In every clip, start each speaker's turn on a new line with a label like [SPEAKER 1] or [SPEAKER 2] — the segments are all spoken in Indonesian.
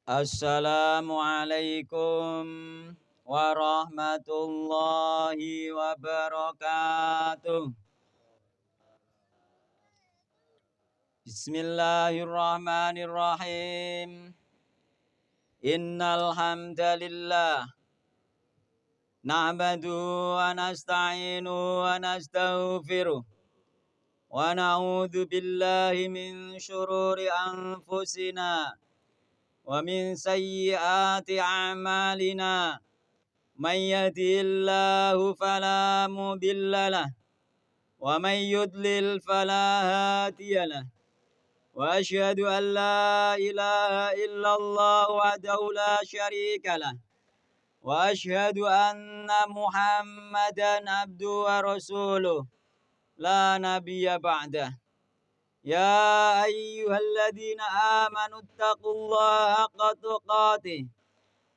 [SPEAKER 1] Assalamualaikum warahmatullahi wabarakatuh. Bismillahirrahmanirrahim. Innal hamdalillah na'maduhu wa nasta'inuhu wa nastaghfiruh wa na'udzu billahi min syururi anfusina wa min sayyiati a'malina. Man yahdihillahu fala mudilla ومن يضلل فلا هادي له وأشهد أن لا إله إلا الله وحده لا شريك له وأشهد أن محمدا عبده ورسوله لا نبي بعده يا أيها الذين آمنوا اتقوا الله حق تقاته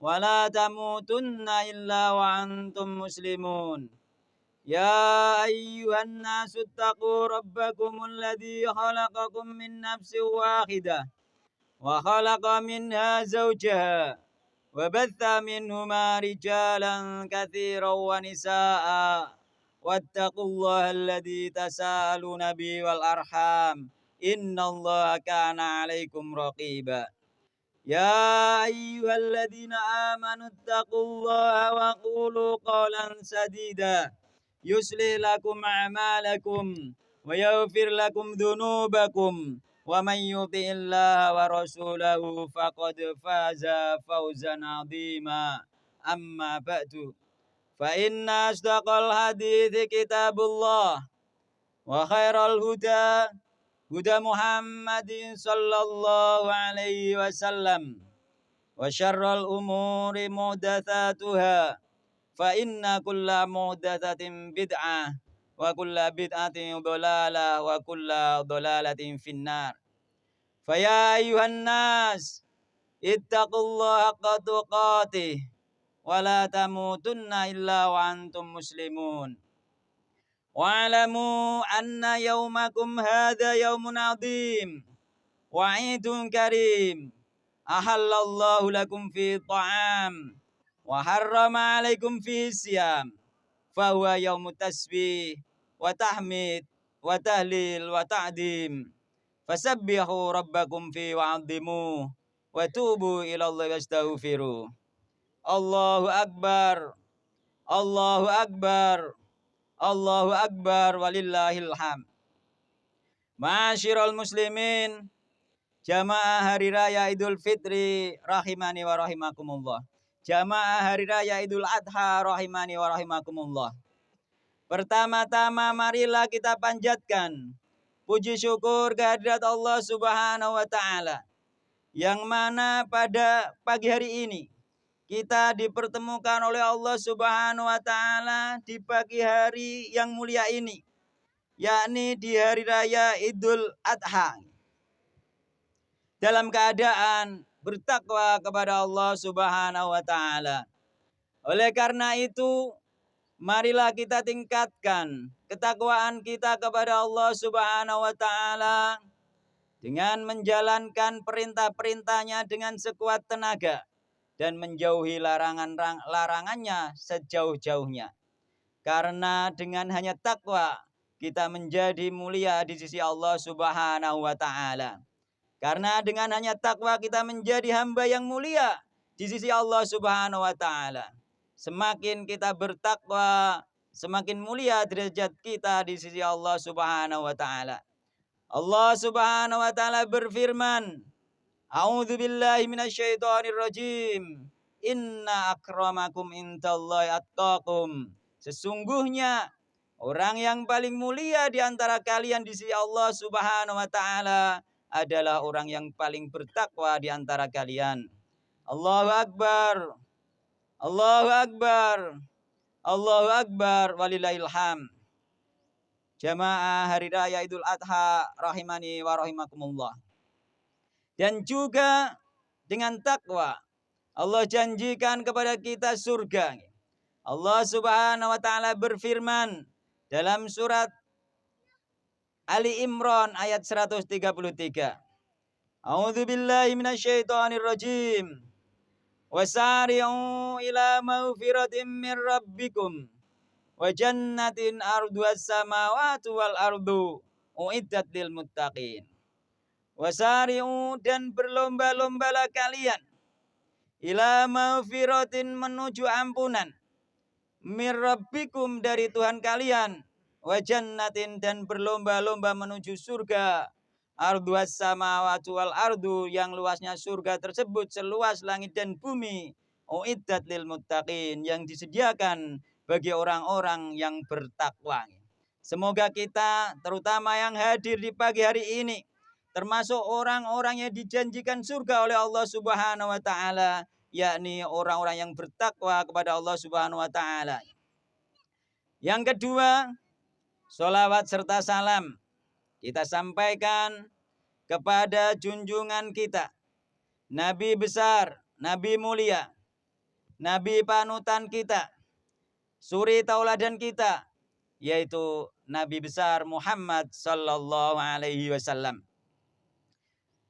[SPEAKER 1] ولا تموتن إلا وأنتم مسلمون يا أيها الناس اتقوا ربكم الذي خلقكم من نفس واحدة وخلق منها زوجها وبث منهما رجالا كثيرا ونساء واتقوا الله الذي تساءلون به والأرحام إن الله كان عليكم رقيبا يا أيها الذين آمنوا اتقوا الله وقولوا قولا سديدا يصلح لكم أعمالكم ويغفر لكم ذنوبكم ومن يطع الله ورسوله فقد فاز فوزا عظيما أما بعد فإن أصدق الحديث كتاب الله وخير الهدى هدى محمد صلى الله عليه وسلم وشر الأمور محدثاتها فإن كل محدثة بدعة وكل بدعة ضلالة وكل ضلالة في النار فيا أيها الناس اتقوا الله حق تقاته ولا تموتن إلا وأنتم مسلمون واعلموا أن يومكم هذا يوم عظيم وعيد كريم أحل الله لكم فيه الطعام وحرم عليكم فيه الصيام فهو يوم التسبيح وتحميد وتهليل وتعظيم فسبحوا ربكم فيه وعظموه وتوبوا إلى الله واستغفروه الله أكبر الله أكبر الله أكبر ولله الحمد. Ma'asyiral muslimin, jamaah hari raya Idul Fitri rahimani wa rahimakumullah. Jamaah hari raya Idul Adha rahimani wa rahimakumullah. Pertama-tama marilah kita panjatkan puji syukur kehadirat Allah Subhanahu wa taala yang mana pada pagi hari ini kita dipertemukan oleh Allah Subhanahu wa taala di pagi hari yang mulia ini, yakni di hari raya Idul Adha, dalam keadaan bertakwa kepada Allah Subhanahu wa taala. Oleh karena itu, marilah kita tingkatkan ketakwaan kita kepada Allah Subhanahu wa taala dengan menjalankan perintah-perintahnya dengan sekuat tenaga dan menjauhi larangannya sejauh-jauhnya. Karena dengan hanya takwa kita menjadi mulia di sisi Allah Subhanahu wa taala. Karena dengan hanya takwa kita menjadi hamba yang mulia di sisi Allah Subhanahu wa taala. Semakin kita bertakwa, semakin mulia derajat kita di sisi Allah Subhanahu wa taala. Allah Subhanahu wa taala berfirman, A'udzu billahi minasyaitonir rajim. Inna akramakum indallahi atqakum. Sesungguhnya orang yang paling mulia di antara kalian di sisi Allah Subhanahu wa taala adalah orang yang paling bertakwa di antara kalian. Allahu akbar. Allahu akbar. Allahu akbar walillahil hamd. Jamaah hari raya Idul Adha rahimani wa rahimakumullah. Dan juga dengan takwa Allah janjikan kepada kita surga. Allah Subhanahu wa taala berfirman dalam surat Ali Imran ayat 133. A'udzu billahi minasyaitonir rajim. Wasari'u ila maghfiratin min rabbikum wa jannatin arduhas samawati wal ardu uiddat lil muttaqin. Wasari'u dan berlomba-lombalah kalian ila maghfiratin menuju ampunan min rabbikum dari Tuhan kalian wa jannatin dan berlomba-lomba menuju surga arduhas samawati wal ardu yang luasnya surga tersebut seluas langit dan bumi uiddat lil muttaqin yang disediakan bagi orang-orang yang bertakwa. Semoga kita terutama yang hadir di pagi hari ini termasuk orang-orang yang dijanjikan surga oleh Allah Subhanahu wa taala, yakni orang-orang yang bertakwa kepada Allah Subhanahu wa taala. Yang kedua, sholawat serta salam kita sampaikan kepada junjungan kita, Nabi besar, Nabi mulia, Nabi panutan kita, suri tauladan kita, yaitu Nabi besar Muhammad sallallahu alaihi wasallam.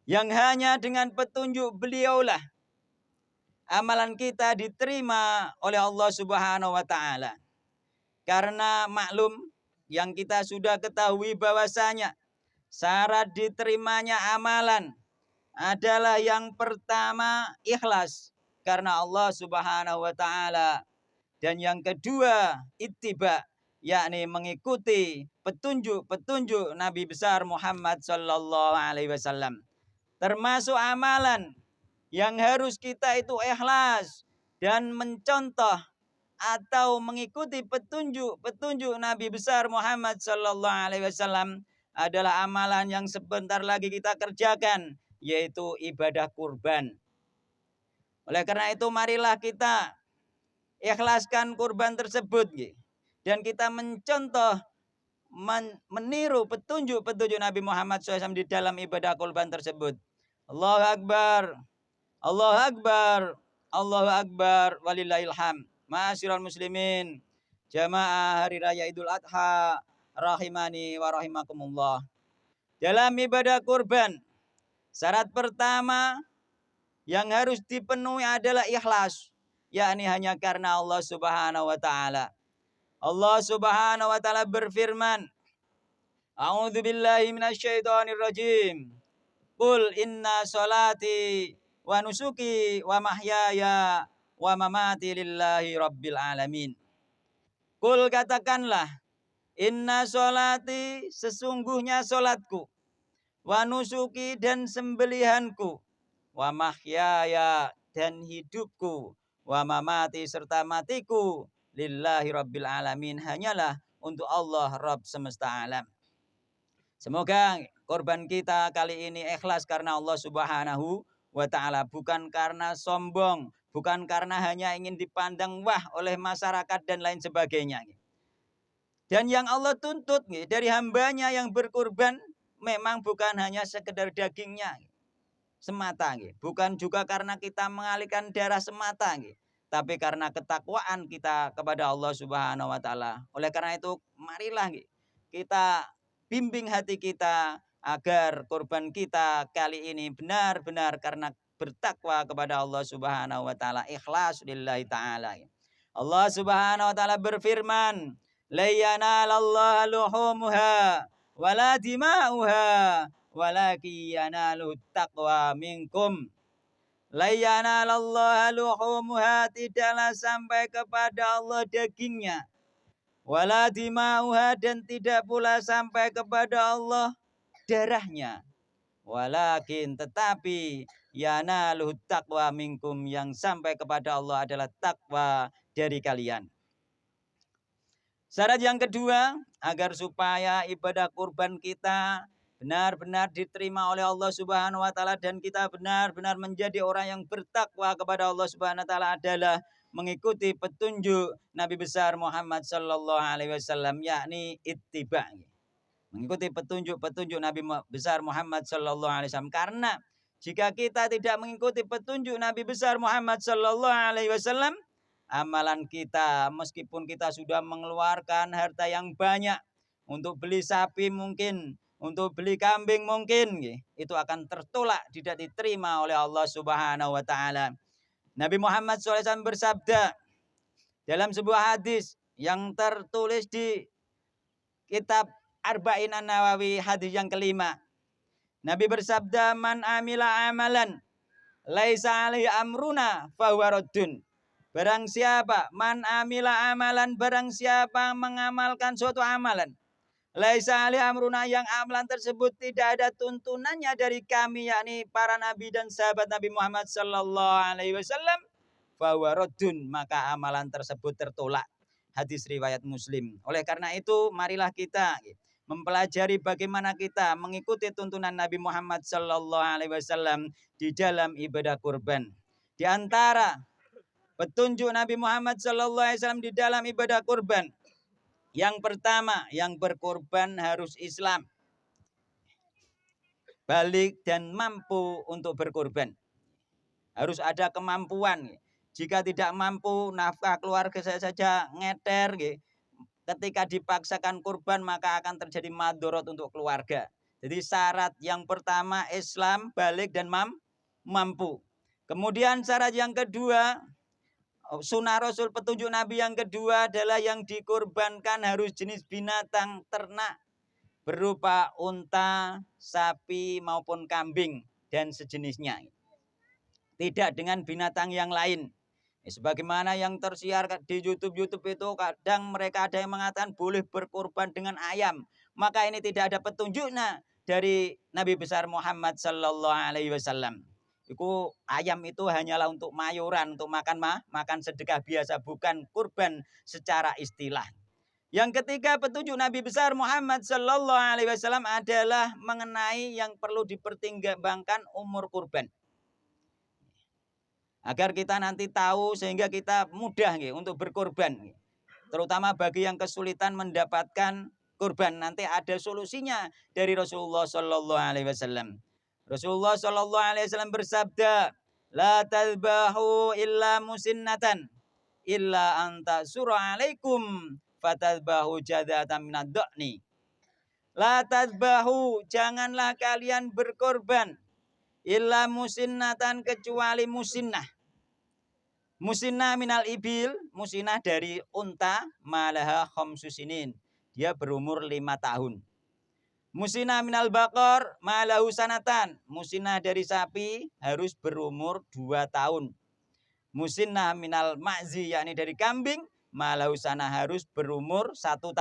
[SPEAKER 1] Yang hanya dengan petunjuk beliaulah amalan kita diterima oleh Allah Subhanahu wa taala. Karena maklum yang kita sudah ketahui bahwasanya syarat diterimanya amalan adalah yang pertama ikhlas karena Allah Subhanahu wa taala, dan yang kedua ittiba, yakni mengikuti petunjuk-petunjuk Nabi besar Muhammad sallallahu alaihi wasallam. Termasuk amalan yang harus kita itu ikhlas dan mencontoh atau mengikuti petunjuk-petunjuk Nabi besar Muhammad sallallahu alaihi wasallam adalah amalan yang sebentar lagi kita kerjakan, yaitu ibadah kurban. Oleh karena itu marilah kita ikhlaskan kurban tersebut dan kita mencontoh meniru petunjuk-petunjuk Nabi Muhammad SAW di dalam ibadah kurban tersebut. Allahu Akbar, Allahu Akbar, Allahu Akbar, walillahil hamd. Ma'asyiral muslimin, jamaah hari raya Idul Adha, rahimani wa rahimakumullah. Dalam ibadah kurban, syarat pertama yang harus dipenuhi adalah ikhlas, yakni hanya karena Allah Subhanahu wa taala. Allah Subhanahu wa taala berfirman, A'udzu billahi minasyaitonir rajim. Qul inna sholati wa nusuki wa mahyaya wa mamati lillahi rabbil alamin. Qul katakanlah, inna sholati sesungguhnya solatku, wa nusuki dan sembelihanku, wa mahyaya dan hidupku, wa mamati serta matiku, lillahi rabbil alamin, hanyalah untuk Allah Rabb semesta alam. Semoga korban kita kali ini ikhlas karena Allah Subhanahu wa taala, bukan karena sombong, bukan karena hanya ingin dipandang wah oleh masyarakat dan lain sebagainya. Dan yang Allah tuntut dari hambanya yang berkurban memang bukan hanya sekedar dagingnya semata, bukan juga karena kita mengalihkan darah semata, tapi karena ketakwaan kita kepada Allah Subhanahu wa taala. Oleh karena itu marilah kita bimbing hati kita agar kurban kita kali ini benar-benar karena bertakwa kepada Allah Subhanahu wa taala, ikhlas lillahi taala. Allah Subhanahu wa taala berfirman, la yanalallaha luhumuha wala dima'uha walakin yanaluhu taqwa minkum. La yanalallaha luhumuha, tidaklah sampai kepada Allah dagingnya, wala dima'uha dan tidak pula sampai kepada Allah darahnya, walakin tetapi yanaluhu taqwa minkum, yang sampai kepada Allah adalah takwa dari kalian. Syarat yang kedua agar supaya ibadah kurban kita benar-benar diterima oleh Allah Subhanahu wa taala dan kita benar-benar menjadi orang yang bertakwa kepada Allah Subhanahu wa taala adalah mengikuti petunjuk Nabi besar Muhammad sallallahu alaihi wasallam, yakni ittiba. Mengikuti petunjuk-petunjuk Nabi besar Muhammad sallallahu alaihi wasallam, karena jika kita tidak mengikuti petunjuk Nabi besar Muhammad sallallahu alaihi wasallam, amalan kita meskipun kita sudah mengeluarkan harta yang banyak untuk beli sapi mungkin untuk beli kambing mungkin itu akan tertolak, tidak diterima oleh Allah Subhanahu wa taala. Nabi Muhammad SAW bersabda dalam sebuah hadis yang tertulis di kitab Arba'in An-Nawawi, hadis yang kelima. Nabi bersabda, "Man amila amalan laisa alaihi amruna fahuwa raddun." Barang siapa man amila amalan, barang siapa mengamalkan suatu amalan laisa alaihi amruna, yang amalan tersebut tidak ada tuntunannya dari kami, yakni para nabi dan sahabat Nabi Muhammad sallallahu alaihi wasallam, fahuwa raddun, maka amalan tersebut tertolak. Hadis riwayat Muslim. Oleh karena itu, marilah kita mempelajari bagaimana kita mengikuti tuntunan Nabi Muhammad sallallahu alaihi wasallam di dalam ibadah kurban. Di antara petunjuk Nabi Muhammad sallallahu alaihi wasallam di dalam ibadah kurban, yang pertama, yang berkurban harus Islam, balik dan mampu untuk berkurban. Harus ada kemampuan. Jika tidak mampu, nafkah keluarga saja ngeter, ketika dipaksakan kurban maka akan terjadi madorot untuk keluarga. Jadi syarat yang pertama Islam, balik dan mampu. Kemudian syarat yang kedua, sunnah Rasul, petunjuk Nabi yang kedua adalah yang dikurbankan harus jenis binatang ternak berupa unta, sapi maupun kambing dan sejenisnya. Tidak dengan binatang yang lain. Sebagaimana yang tersiar di YouTube itu, kadang mereka ada yang mengatakan boleh berkorban dengan ayam. Maka ini tidak ada petunjuknya dari Nabi besar Muhammad sallallahu alaihi wasallam. Ayam itu hanyalah untuk mayuran, untuk makan sedekah biasa, bukan kurban secara istilah. Yang ketiga, petunjuk Nabi besar Muhammad sallallahu alaihi wasallam adalah mengenai yang perlu dipertimbangkan umur kurban. Agar kita nanti tahu sehingga kita mudah untuk berkorban. Terutama bagi yang kesulitan mendapatkan kurban, nanti ada solusinya dari Rasulullah sallallahu alaihi wasallam. Rasulullah sallallahu alaihi wasallam bersabda, "La tadbahu illa musinnatan illa anta surah alaikum fatadbahu jadatan minad do'ni." La tadbahu, janganlah kalian berkorban, illa musinnatan, kecuali musinnah. Musinnah minal ibil, musinnah dari unta, malaha khamsusinin, dia berumur 5 tahun. Musinnah minal bakor, malahu sanatan, musinnah dari sapi harus berumur 2 tahun. Musinnah minal ma'zi, yakni dari kambing, malahu sanah, harus berumur 1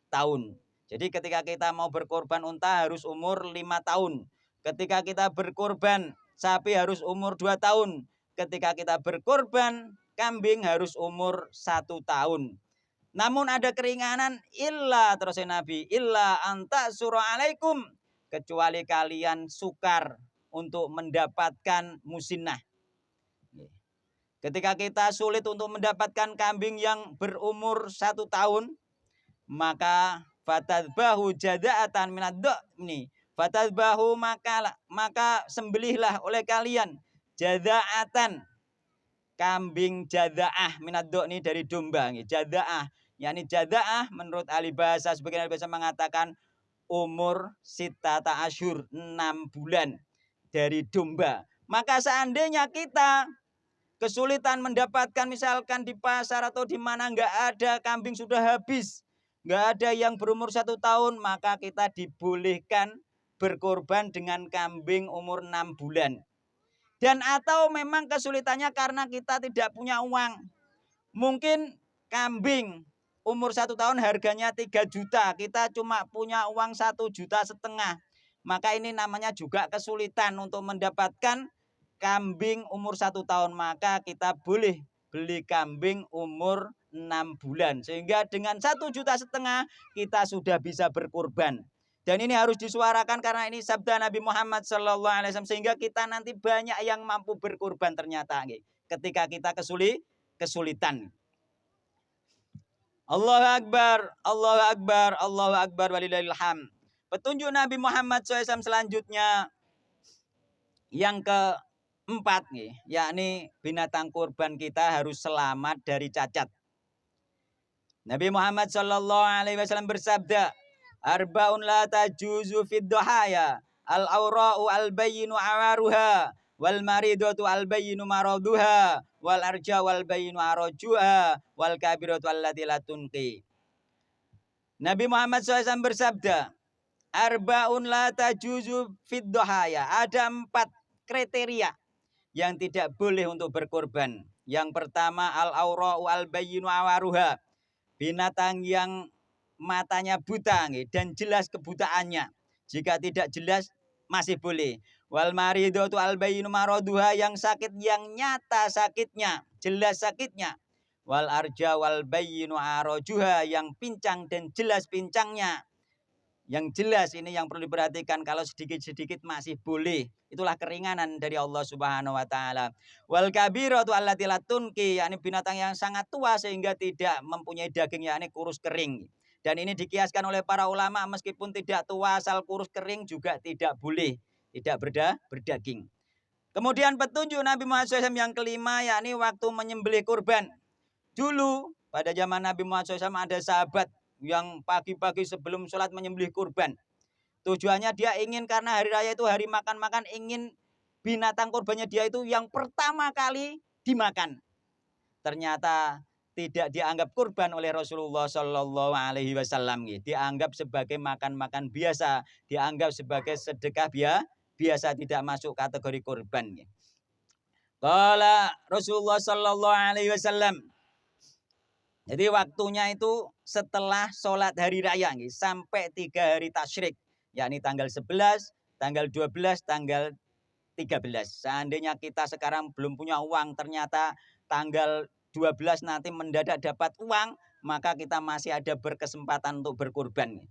[SPEAKER 1] tahun. Jadi ketika kita mau berkorban unta harus umur 5 tahun. Ketika kita berkorban sapi harus umur 2 tahun. Ketika kita berkorban kambing harus umur 1 tahun. Namun ada keringanan, illa, terus Nabi, illa anta surah alaikum, kecuali kalian sukar untuk mendapatkan musinnah. Ketika kita sulit untuk mendapatkan kambing yang berumur 1 tahun, maka fatadbahu jada'atan minad do'ni, fatadbahu, maka sembelihlah oleh kalian jada'atan, kambing jada'ah, minad do'ni, dari domba. Jada'ah, yakni jada'ah menurut ahli bahasa, sebagian ahli bahasa mengatakan umur sitata asyur, 6 bulan dari domba. Maka seandainya kita kesulitan mendapatkan, misalkan di pasar atau di mana nggak ada, kambing sudah habis, nggak ada yang berumur 1 tahun, maka kita dibolehkan berkorban dengan kambing umur 6 bulan. Dan atau memang kesulitannya karena kita tidak punya uang. Mungkin kambing umur 1 tahun harganya 3 juta, kita cuma punya uang 1,5 juta. Maka ini namanya juga kesulitan untuk mendapatkan kambing umur 1 tahun. Maka kita boleh beli kambing umur 6 bulan. Sehingga dengan 1,5 juta kita sudah bisa berkurban. Dan ini harus disuarakan karena ini sabda Nabi Muhammad SAW, sehingga kita nanti banyak yang mampu berkurban ternyata ketika kita kesulitan. Allahu Akbar, Allahu Akbar, Allahu Akbar, walillahil hamd. Petunjuk Nabi Muhammad SAW selanjutnya yang keempat, yakni binatang kurban kita harus selamat dari cacat. Nabi Muhammad SAW bersabda, Arba'un la tajuzu fid duhaya. Al-awra'u al-bayyinu awaruha. Wal maridatu al-bayyinu maraduha. Wal arja wal bayyinu arajuha. Wal kabiratu allati la tunqi. Nabi Muhammad SAW bersabda, Arba'un la tajuzu fid duhaya. Ada 4 kriteria yang tidak boleh untuk berkorban. Yang pertama al-awra'u al-bayyinu awaruha. Binatang yang matanya buta dan jelas kebutaannya. Jika tidak jelas masih boleh. Wal maridatu al-bayyinu maraduha, yang sakit yang nyata sakitnya, jelas sakitnya. Wal arja wal bayyinu arajuha, yang pincang dan jelas pincangnya. Yang jelas ini yang perlu diperhatikan, kalau sedikit-sedikit masih boleh. Itulah keringanan dari Allah Subhanahu wa taala. Wal kabiratu allati la tunqi, yakni binatang yang sangat tua sehingga tidak mempunyai daging, yakni kurus kering. Dan ini dikiaskan oleh para ulama, meskipun tidak tua asal kurus kering juga tidak boleh, tidak berdaging. Kemudian petunjuk Nabi Muhammad SAW yang kelima, yakni waktu menyembelih kurban. Dulu pada zaman Nabi Muhammad SAW ada sahabat yang pagi-pagi sebelum sholat menyembelih kurban. Tujuannya dia ingin, karena hari raya itu hari makan-makan, ingin binatang kurbannya dia itu yang pertama kali dimakan. Ternyata tidak dianggap kurban oleh Rasulullah Shallallahu Alaihi Wasallam. Dianggap sebagai makan-makan biasa, dianggap sebagai sedekah biasa, tidak masuk kategori kurban. Qala Rasulullah Shallallahu Alaihi Wasallam. Jadi waktunya itu setelah sholat hari raya sampai 3 hari tasyrik, yakni tanggal 11, tanggal 12, tanggal 13. Seandainya kita sekarang belum punya uang, ternyata tanggal 12 nanti mendadak dapat uang, maka kita masih ada berkesempatan untuk berkurban.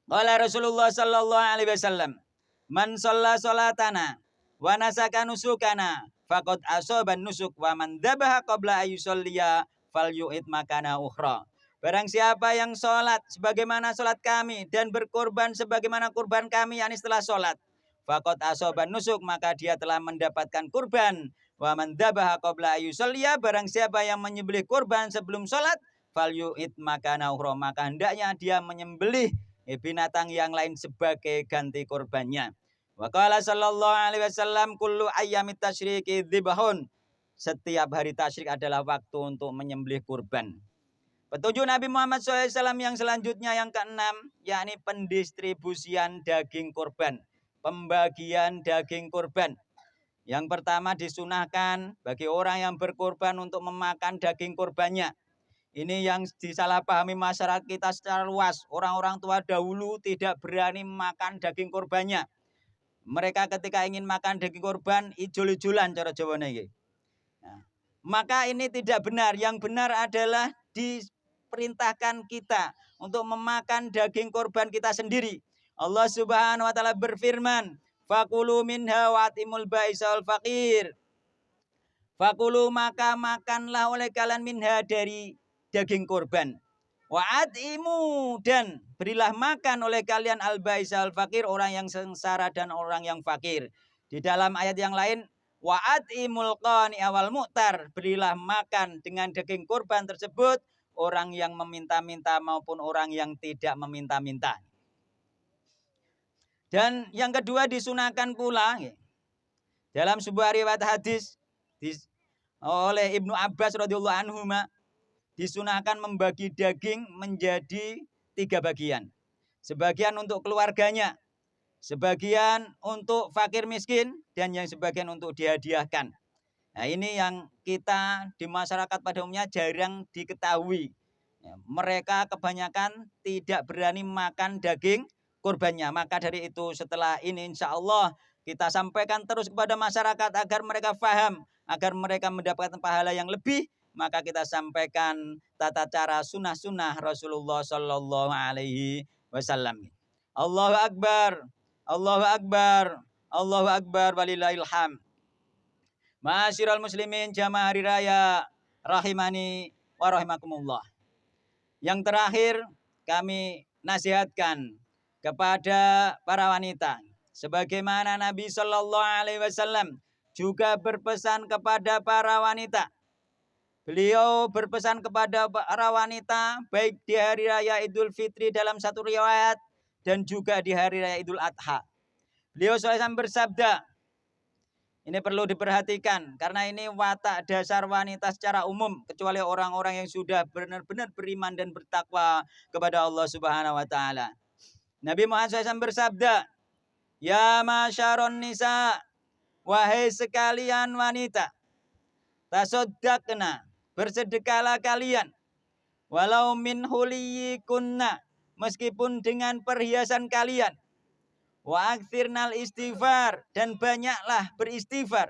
[SPEAKER 1] Qala Rasulullah sallallahu alaihi wasallam, "Man shalla sholatana wa nasaka nusukana faqad asaban nusuk, wa man dzabaha qabla ayyusalliya falyu'id makana ukhra." Barang siapa yang sholat sebagaimana sholat kami dan berkorban sebagaimana kurban kami, yakni setelah sholat, faqad asaban nusuk, maka dia telah mendapatkan kurban. Wa man dzabaha qabla ayyusalliya, barang siapa yang menyembelih kurban sebelum sholat, falyu'id makana ukhra, maka hendaknya dia menyembelih binatang yang lain sebagai ganti kurbannya. Wa qala sallallahu alaihi wasallam, kullu ayyamit tasyriqi dzibhun. Setiap hari tasyrik adalah waktu untuk menyembelih kurban. Petunjuk Nabi Muhammad SAW yang selanjutnya yang keenam, yakni pendistribusian daging kurban, pembagian daging kurban. Yang pertama disunahkan bagi orang yang berkurban untuk memakan daging kurbannya. Ini yang disalahpahami masyarakat kita secara luas. Orang-orang tua dahulu tidak berani makan daging kurbannya. Mereka ketika ingin makan daging kurban, ijol-ijolan cara Jawane iki. Nah, maka ini tidak benar. Yang benar adalah diperintahkan kita untuk memakan daging kurban kita sendiri. Allah Subhanahu wa taala berfirman, "Fakulu minha wa atimul ba'isal faqir." Fakulu, maka makanlah oleh kalian minha, dari daging kurban. Wa atimu, dan berilah makan oleh kalian al-ba'isal faqir, orang yang sengsara dan orang yang fakir. Di dalam ayat yang lain, wa atimul qani awal mu'tar, berilah makan dengan daging kurban tersebut orang yang meminta-minta maupun orang yang tidak meminta-minta. Dan yang kedua disunahkan pula dalam sebuah riwayat hadis oleh Ibnu Abbas radhiyallahu anhu, disunahkan membagi daging menjadi 3 bagian. Sebagian untuk keluarganya, sebagian untuk fakir miskin, dan yang sebagian untuk dihadiahkan. Nah, ini yang kita di masyarakat pada umumnya jarang diketahui. Mereka kebanyakan tidak berani makan daging kurbannya. Maka dari itu setelah ini insya Allah kita sampaikan terus kepada masyarakat agar mereka paham, agar mereka mendapatkan pahala yang lebih. Maka kita sampaikan tata cara sunnah-sunnah Rasulullah Sallallahu Alaihi Wasallam. Allahu Akbar, Allahu Akbar, Allahu Akbar, walillahil hamd. Ma'asyiral muslimin jamaah hari raya rahimani wa rahimakumullah. Yang terakhir kami nasihatkan kepada para wanita, sebagaimana Nabi Sallallahu Alaihi Wasallam juga berpesan kepada para wanita Beliau berpesan kepada para wanita baik di hari raya Idul Fitri dalam satu riwayat dan juga di hari raya Idul Adha. Beliau SAW bersabda, ini perlu diperhatikan karena ini watak dasar wanita secara umum kecuali orang-orang yang sudah benar-benar beriman dan bertakwa kepada Allah Subhanahu wa taala. Nabi Muhammad SAW bersabda, "Ya masyaron nisa, wahai sekalian wanita, tasaddaqna, bersedekahlah kalian, walau min huliyikunna, meskipun dengan perhiasan kalian. Wa aktsirnal istighfar, dan banyaklah beristighfar.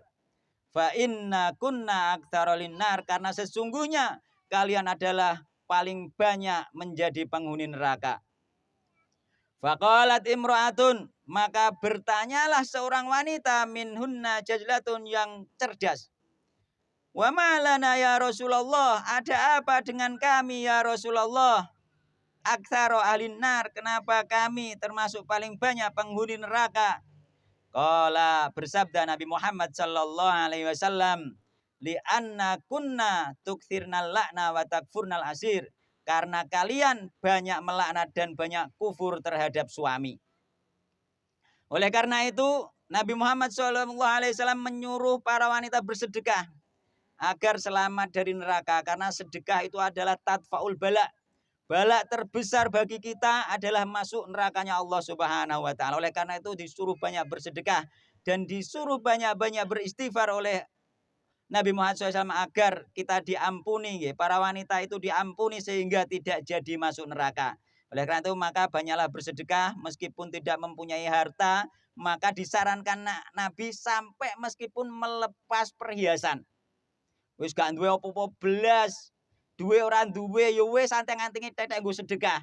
[SPEAKER 1] Fa inna kunna aktsarolin nar, karena sesungguhnya kalian adalah paling banyak menjadi penghuni neraka." Faqalat imra'atun, maka bertanyalah seorang wanita minhunna jajlatun yang cerdas. Wa malana ya Rasulullah, ada apa dengan kami ya Rasulullah? Aktsaro ahlin nar, kenapa kami termasuk paling banyak penghuni neraka? Qala, bersabda Nabi Muhammad sallallahu alaihi wasallam, li anna kunna tukthirnal la'na wa takfurnal asir, karena kalian banyak melaknat dan banyak kufur terhadap suami. Oleh karena itu Nabi Muhammad sallallahu alaihi wasallam menyuruh para wanita bersedekah agar selamat dari neraka, karena sedekah itu adalah tadfaul bala. Bala terbesar bagi kita adalah masuk nerakanya Allah Subhanahu wa taala. Oleh karena itu disuruh banyak bersedekah dan disuruh banyak-banyak beristighfar oleh Nabi Muhammad SAW agar kita diampuni, para wanita itu diampuni sehingga tidak jadi masuk neraka. Oleh karena itu maka banyaklah bersedekah meskipun tidak mempunyai harta, maka disarankan Nabi sampai meskipun melepas perhiasan. Wis gak duwe apa-apa belas, duwe ora duwe ya wis anteng-antinge tetek nggo sedekah.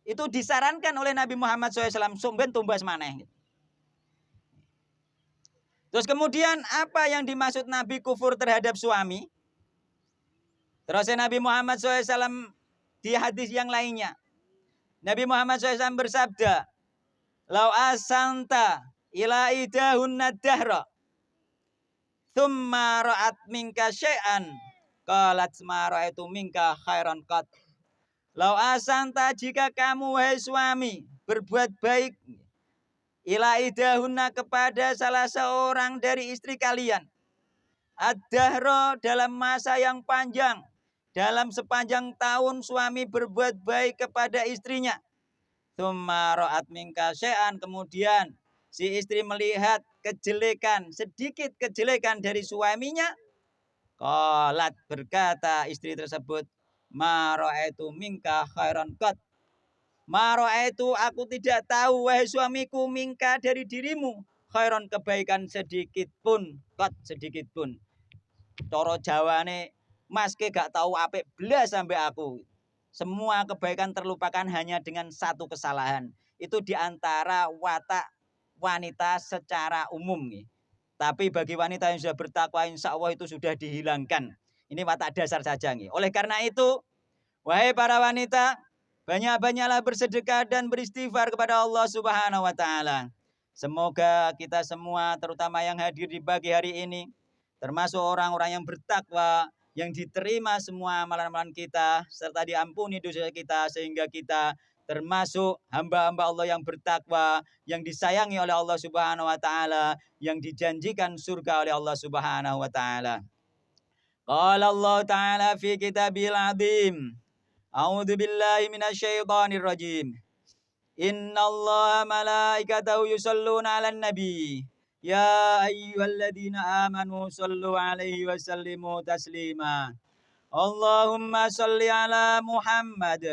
[SPEAKER 1] Itu disarankan oleh Nabi Muhammad SAW, sumben tumbas maneh. Terus kemudian apa yang dimaksud Nabi kufur terhadap suami? Terus Nabi Muhammad SAW di hadis yang lainnya, Nabi Muhammad SAW bersabda, "Lau asanta ila idahunna dahra, thumma ra'at minka syai'an, qalat ma ra'aitu minka khairan qat." Lau asanta, jika kamu wahai suami berbuat baik ila idahunna, kepada salah seorang dari istri kalian, ad-dahra, dalam masa yang panjang, dalam sepanjang tahun suami berbuat baik kepada istrinya, thumma ra'at minka syai'an, kemudian si istri melihat kejelekan, sedikit kejelekan dari suaminya, qalat, berkata istri tersebut, ma ra'aitu minka khairan qat, ma ra'aitu, aku tidak tahu wahai suamiku, minka, dari dirimu, khairan, kebaikan sedikit pun, qat, sedikit pun. Coro Jawane, mas ke gak tahu apik belas sampai aku. Semua kebaikan terlupakan hanya dengan satu kesalahan. Itu diantara watak wanita secara umum. Tapi bagi wanita yang sudah bertakwa, insya Allah itu sudah dihilangkan. Ini watak dasar saja. Oleh karena itu, wahai para wanita, banyak-banyaklah bersedekah dan beristighfar kepada Allah Subhanahu wa taala. Semoga kita semua, terutama yang hadir di pagi hari ini, termasuk orang-orang yang bertakwa, yang diterima semua amalan-amalan kita, serta diampuni dosa kita, sehingga kita termasuk hamba-hamba Allah yang bertakwa, yang disayangi oleh Allah Subhanahu wa taala, yang dijanjikan surga oleh Allah Subhanahu wa taala. Qala Allah taala fi kitabil azim. A'udzu billahi minasyaitonir rajim. Innallaha malaikatahu yusholluna 'alan nabi. Ya ayyuhalladzina amanu shallu 'alaihi wa sallimu taslima. Allahumma shalli 'ala Muhammad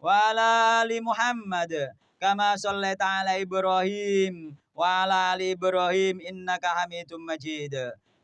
[SPEAKER 1] wa 'ala ali Muhammad kama shallaita 'ala Ibrahim wa 'ala ali Ibrahim innaka Hamidum Majid.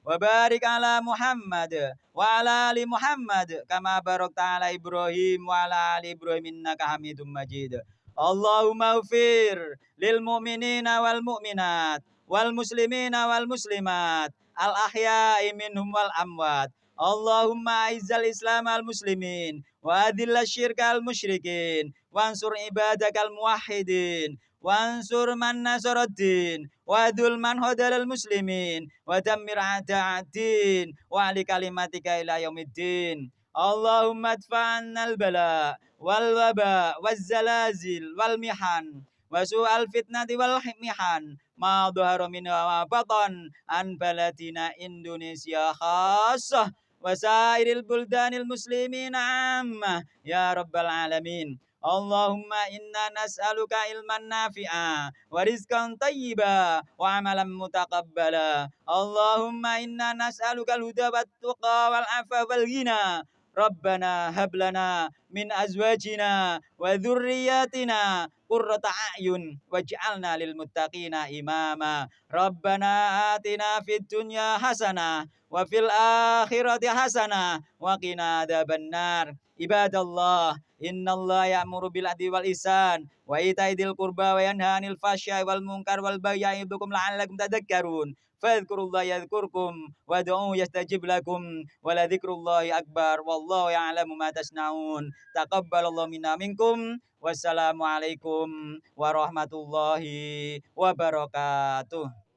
[SPEAKER 1] Wa barik 'ala Muhammad wa 'ala ali Muhammad kama barakta 'ala Ibrahim wa 'ala ali Ibrahim innaka Hamidum Majid. Allahumma ighfir lil mu'minina wal mu'minat wal muslimina wal muslimat al ahya'i minhum wal amwat. Allahumma izzal islam al muslimin wa adilla syirka al musyrikin wansur ibadakal muwahhidin وانصر من نصر الدين وذل من هدى المسلمين ودمر أعداء الدين وعلى كلماتك إلى يوم الدين. اللهم ادفع عنا البلاء والوباء والزلازل والمحن وسوء الفتنة والمحن ما ظهر منها وما بطن عن بلدنا إندونيسيا خاصة وسائر البلدان المسلمين عامة يا رب العالمين. اللهم إنا نسألك علما نافعا ورزقا طيبا وعملا متقبلا. اللهم إنا نسألك الهدى والتقى والعفو والغنى. ربنا هب لنا من أزواجنا وذرياتنا قرة أعين واجعلنا للمتقين إماما. ربنا آتنا في الدنيا حسنة وفي الآخرة حسنة وقنا عذاب النار. عباد الله إن الله يأمر بالعدل والإحسان وإيتاء ذي القربى وينهى عن الفحشاء والمنكر والبغي يعظكم لعلكم تذكرون. فاذكروا الله يذكركم وادعوه يستجب لكم ولذكر الله أكبر والله يعلم ما تصنعون. تقبل الله منا منكم والسلام عليكم warahmatullahi wabarakatuh.